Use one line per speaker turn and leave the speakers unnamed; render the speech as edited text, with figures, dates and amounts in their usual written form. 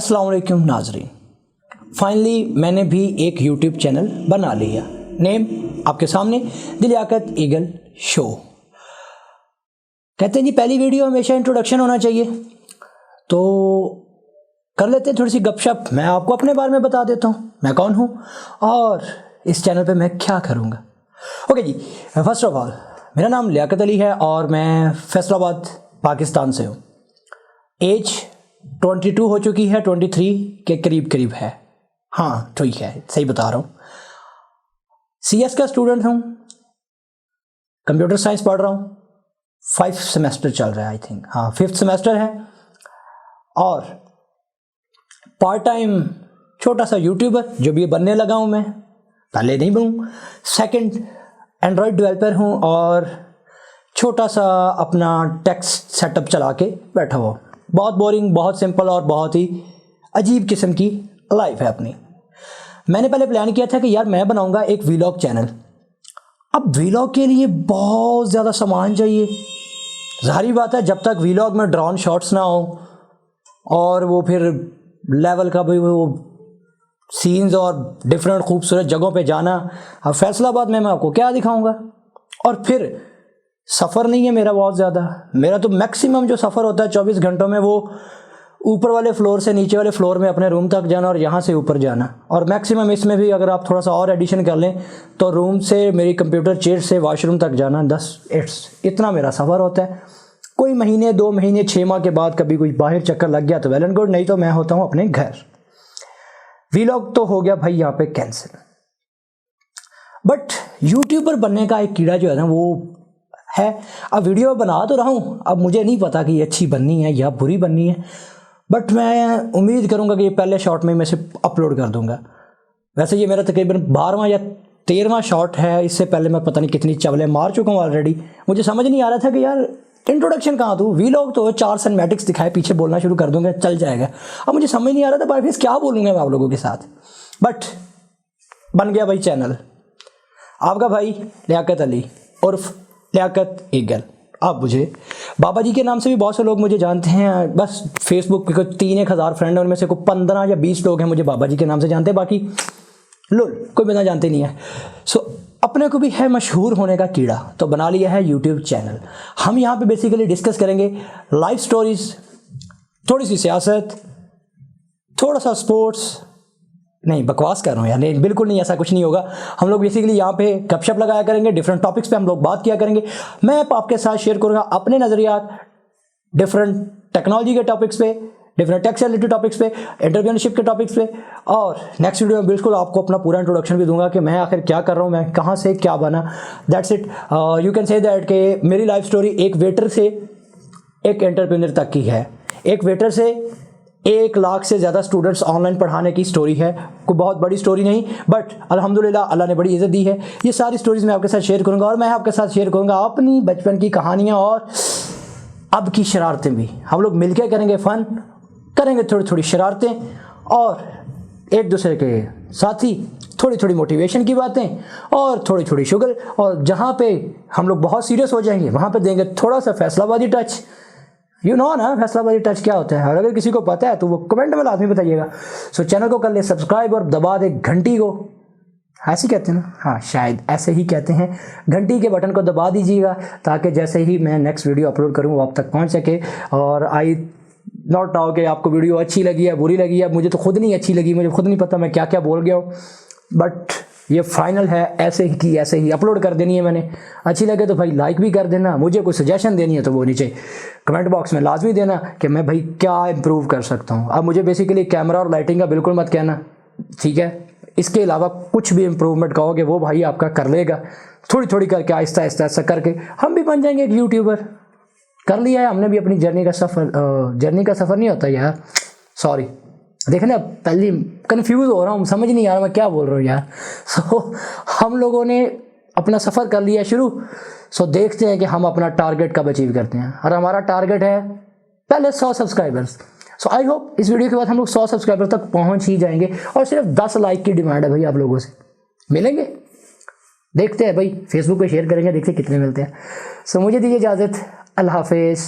अस्सलाम वालेकुम नाजरीन, फाइनली मैंने भी एक यूट्यूब चैनल बना लिया। नेम आपके सामने, द लियाकत ईगल शो। कहते हैं जी पहली वीडियो हमेशा इंट्रोडक्शन होना चाहिए, तो कर लेते हैं थोड़ी सी गपशप। मैं आपको अपने बारे में बता देता हूँ मैं कौन हूँ और इस चैनल पे मैं क्या करूँगा। ओके जी, फर्स्ट ऑफ ऑल मेरा नाम लियाकत अली है और मैं फैसलाबाद पाकिस्तान से हूँ। एज 22 हो चुकी है, 23 के करीब है। हाँ ठीक है, सही बता रहा हूँ। CS का स्टूडेंट हूँ, कंप्यूटर साइंस पढ़ रहा हूँ। 5 सेमेस्टर चल रहा है, आई थिंक हाँ 5th सेमेस्टर है। और पार्ट टाइम छोटा सा यूट्यूबर जो भी बनने लगा हूँ मैं, पहले नहीं बनूँ। सेकंड एंड्रॉयड डेवलपर हूँ और छोटा सा अपना टेक्स्ट सेटअप चला के बैठा हुआ। बहुत बोरिंग, बहुत सिंपल और बहुत ही अजीब किस्म की लाइफ है अपनी। मैंने पहले प्लान किया था कि यार मैं बनाऊंगा एक वीलॉग चैनल। अब वीलॉग के लिए बहुत ज़्यादा सामान चाहिए। ज़ाहिर बात है, जब तक वीलॉग में ड्रोन शॉट्स ना हो और वो फिर लेवल का भी वो सीन्स और डिफरेंट खूबसूरत जगहों पे जाना। अब फैसलाबाद में मैं आपको क्या दिखाऊंगा। और फिर सफ़र नहीं है मेरा बहुत ज़्यादा। मेरा तो मैक्सिमम जो सफ़र होता है 24 घंटों में वो ऊपर वाले फ्लोर से नीचे वाले फ्लोर में अपने रूम तक जाना और यहाँ से ऊपर जाना। और मैक्सिमम इसमें भी अगर आप थोड़ा सा और एडिशन कर लें तो रूम से मेरी कंप्यूटर चेयर से वॉशरूम तक जाना 10 इतना मेरा सफ़र होता है। कोई महीने 2 महीने 6 माह के बाद कभी कोई बाहर चक्कर लग गया तो वेल एंड गुड, नहीं तो मैं होता हूँ अपने घर। वीलॉग तो हो गया भाई यहाँ पे कैंसिल। बट यूट्यूबर बनने का एक कीड़ा जो है ना वो है। अब वीडियो बना तो रहा हूँ, अब मुझे नहीं पता कि ये अच्छी बननी है या बुरी बननी है, बट मैं उम्मीद करूँगा कि ये पहले शॉट में मैं इसे अपलोड कर दूँगा। वैसे ये मेरा तकरीबन 12वां या 13वां शॉट है। इससे पहले मैं पता नहीं कितनी चवलें मार चुका हूँ ऑलरेडी। मुझे समझ नहीं आ रहा था कि यार इंट्रोडक्शन कहाँ दूँ। वीलॉग तो 4 सिनेमैटिक्स दिखाए, पीछे बोलना शुरू कर दूँगा, चल जाएगा। अब मुझे समझ नहीं आ रहा था बाई फेस क्या बोलूँगा मैं आप लोगों के साथ। बट बन गया भाई चैनल। आपका भाई लियाकत अली उर्फ लियाकत ईगल। आप मुझे बाबा जी के नाम से भी बहुत से लोग मुझे जानते हैं। बस फेसबुक पे कुछ 3-1000 फ्रेंड है, उनमें से कोई 15 या 20 लोग हैं मुझे बाबा जी के नाम से जानते हैं, बाकी लोग कोई बिना जानते नहीं है। सो अपने को भी है मशहूर होने का कीड़ा, तो बना लिया है यूट्यूब चैनल। हम यहाँ पे बेसिकली डिस्कस करेंगे लाइफ स्टोरीज, थोड़ी सी सियासत, थोड़ा सा स्पोर्ट्स। नहीं बकवास कर रहा हूँ यार, नहीं बिल्कुल नहीं, ऐसा कुछ नहीं होगा। हम लोग बेसिकली यहाँ पे गपशप लगाया करेंगे, डिफरेंट टॉपिक्स पे हम लोग बात किया करेंगे। मैं आपके साथ शेयर करूँगा अपने नज़रियात डिफरेंट टेक्नोलॉजी के टॉपिक्स पे, डिफरेंट टेक से रिलेटेड टॉपिक्स पे, एंटरप्रेन्योरशिप के टॉपिक्स पे। और नेक्स्ट वीडियो में बिल्कुल आपको अपना पूरा इंट्रोडक्शन भी दूंगा कि मैं आखिर क्या कर रहा हूँ, मैं कहाँ से क्या बना। That's it. You can say that कि मेरी लाइफ स्टोरी एक वेटर से एक एंटरप्रेन्योर तक की है। एक वेटर से 1 लाख से ज़्यादा स्टूडेंट्स ऑनलाइन पढ़ाने की स्टोरी है। कोई बहुत बड़ी स्टोरी नहीं, बट अल्हम्दुलिल्लाह अल्लाह ने बड़ी इज़्ज़त दी है। ये सारी स्टोरीज़ मैं आपके साथ शेयर करूंगा और मैं आपके साथ शेयर करूंगा अपनी बचपन की कहानियाँ और अब की शरारतें भी। हम लोग मिलकर करेंगे, फ़न करेंगे, थोड़ी थोड़ी शरारतें और एक दूसरे के साथ ही थोड़ी थोड़ी मोटिवेशन की बातें और थोड़ी थोड़ी शुगर। और जहाँ पे हम लोग बहुत सीरियस हो जाएंगे वहाँ पे देंगे थोड़ा सा फैसलाबादी टच। यू नो ना फैसलाबादी टच क्या होता है, और अगर किसी को पता है तो वो कमेंट में लाजमी बताइएगा। सो चैनल को कर ले सब्सक्राइब और दबा दे घंटी को। ऐसे ही कहते हैं ना, हाँ शायद ऐसे ही कहते हैं। घंटी के बटन को दबा दीजिएगा ताकि जैसे ही मैं नेक्स्ट वीडियो अपलोड करूँ वो आप तक पहुँच सके। और आई नॉट नाउ कि आपको वीडियो अच्छी लगी है बुरी लगी है। मुझे तो खुद नहीं अच्छी लगी, मुझे खुद नहीं पता मैं क्या क्या बोल गया हूँ, बट ये फाइनल है। ऐसे ही की ऐसे ही अपलोड कर देनी है मैंने। अच्छी लगे तो भाई लाइक भी कर देना। मुझे कोई सजेशन देनी है तो वो नीचे कमेंट बॉक्स में लाजमी देना कि मैं भाई क्या इंप्रूव कर सकता हूँ। अब मुझे बेसिकली कैमरा और लाइटिंग का बिल्कुल मत कहना, ठीक है। इसके अलावा कुछ भी इम्प्रूवमेंट कहोगे वो भाई आपका कर लेगा। थोड़ी थोड़ी करके आहिस्ता आहिस्ता ऐसा करके हम भी बन जाएंगे एक यूट्यूबर। कर लिया है हमने भी अपनी जर्नी का सफ़र नहीं होता यार, सॉरी देखना पहले कंफ्यूज हो रहा हूँ, समझ नहीं आ रहा मैं क्या बोल रहा हूँ यार। सो हम लोगों ने अपना सफ़र कर लिया शुरू। सो देखते हैं कि हम अपना टारगेट कब अचीव करते हैं। और हमारा टारगेट है पहले 100 सब्सक्राइबर्स। सो आई होप इस वीडियो के बाद हम लोग 100 सब्सक्राइबर तक पहुँच ही जाएंगे। और सिर्फ 10 लाइक की डिमांड है भाई आप लोगों से। मिलेंगे, देखते हैं भाई, फेसबुक पे शेयर करेंगे, देखते हैं कितने मिलते हैं। सो मुझे दीजिए इजाज़त, अल्लाह हाफिज़।